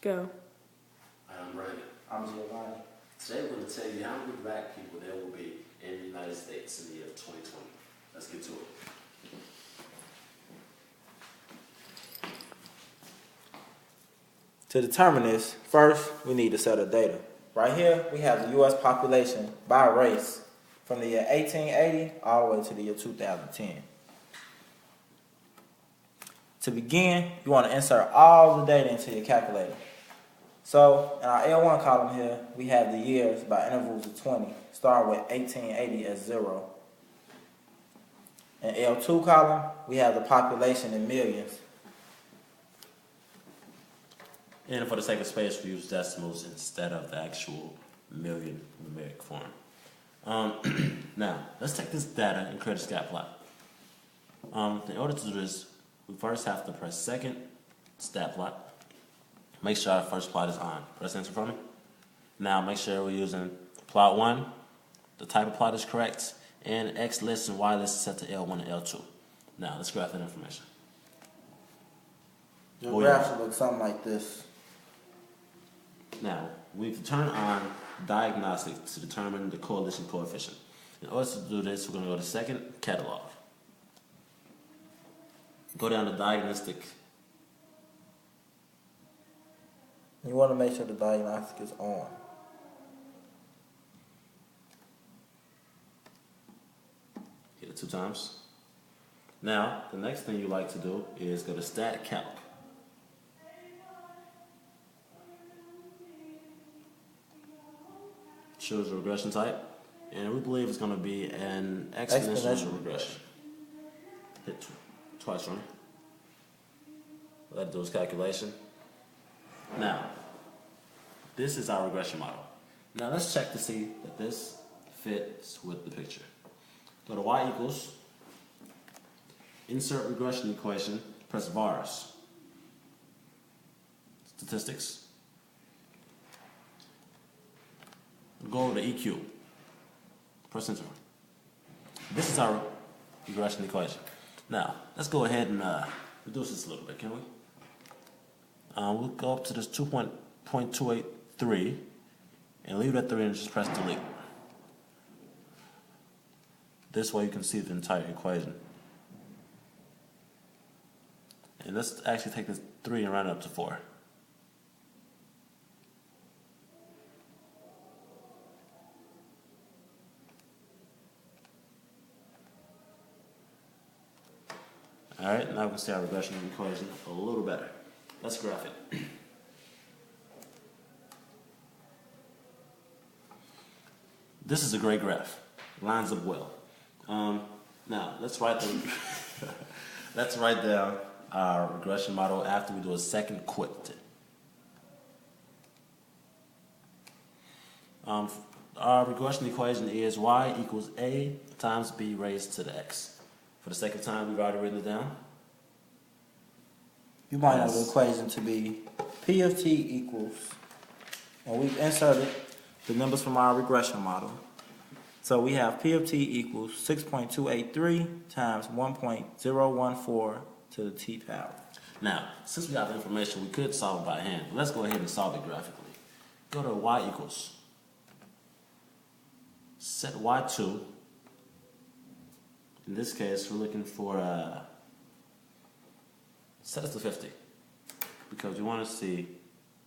Go. I'm ready. I'm Giovanni. Today we're going to tell you how many black people there will be in the United States in the year 2020. Let's get to it. To determine this, first we need a set of data. Right here we have the U.S. population by race from the year 1880 all the way to the year 2010. To begin, you want to insert all the data into your calculator. So in our L1 column here, we have the years by intervals of 20. Start with 1880 as 0. In L2 column, we have the population in millions. And for the sake of space, we use decimals instead of the actual million numeric form. Now, let's take this data and create a scat plot. In order to do this, we first have to press second stat plot. Make sure our first plot is on. Press enter for me. Now make sure we're using plot 1. The type of plot is correct. And X list and Y list is set to L1 and L2. Now let's graph that information. Your graph should look something like this. Now, we need to turn on diagnostic to determine the correlation coefficient. In order to do this, we're going to go to second catalog. Go down to diagnostic. You want to make sure the diagnostic is on. Hit it 2 times. Now, the next thing you like to do is go to stat calc. Choose a regression type, and we believe it's going to be an exponential regression. Hit twice for me. Let it do its calculation. Now, this is our regression model. Now let's check to see that this fits with the picture. Go to y equals, insert regression equation, press vars, statistics. Go over to EQ, press enter. This is our regression equation. Now, let's go ahead and reduce this a little bit, can we? We'll go up to this 2.283 and leave it at 3 and just press delete. This way you can see the entire equation. And let's actually take this 3 and round it up to 4. Alright, now we can see our regression equation a little better. Let's graph it. This is a great graph. Lines up well. Now let's write down our regression model after we do a second quit. Our regression equation is y equals a times b raised to the x. For the sake of time, we've already written it down. You might know the equation to be P of t equals, and we've inserted the numbers from our regression model. So we have P of t equals 6.283 times 1.014 to the t power. Now, since we got the information, we could solve it by hand. But let's go ahead and solve it graphically. Go to y equals. Set y2. In this case, we're looking for set it to 50 because we want to see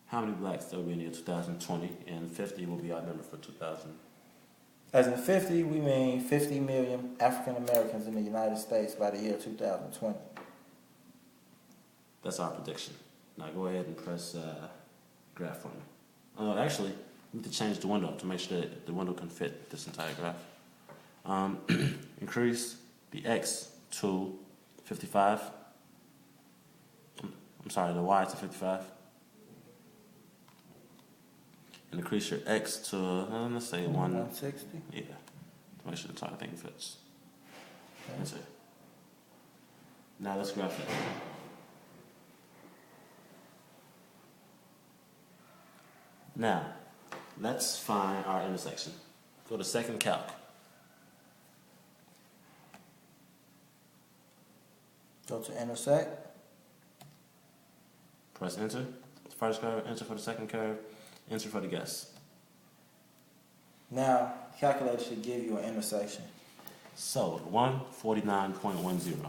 how many blacks there will be in the year 2020, and 50 will be our number for 2000. As in 50, we mean 50 million African Americans in the United States by the year 2020. That's our prediction. Now go ahead and press graph for me. Actually, we need to change the window to make sure that the window can fit this entire graph. Increase the x to 55. I'm sorry, the y to 55. And increase your x to, let's say 160. Yeah, to make sure the entire thing fits. Okay. That's it. Now let's graph it. Now, let's find our intersection. Go to second calc. Go to intersect. Press enter. first curve, enter for the second curve, enter for the guess. Now, the calculator should give you an intersection. So, 149.10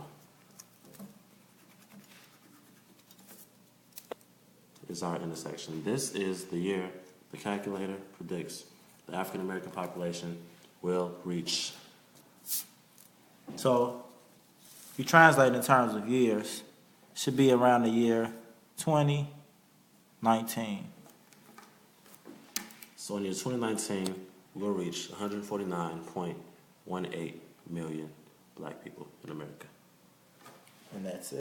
is our intersection. This is the year the calculator predicts the African American population will reach. So, if you translate in terms of years, it should be around the year 2019. So in year 2019, we'll reach 149.18 million black people in America. And that's it.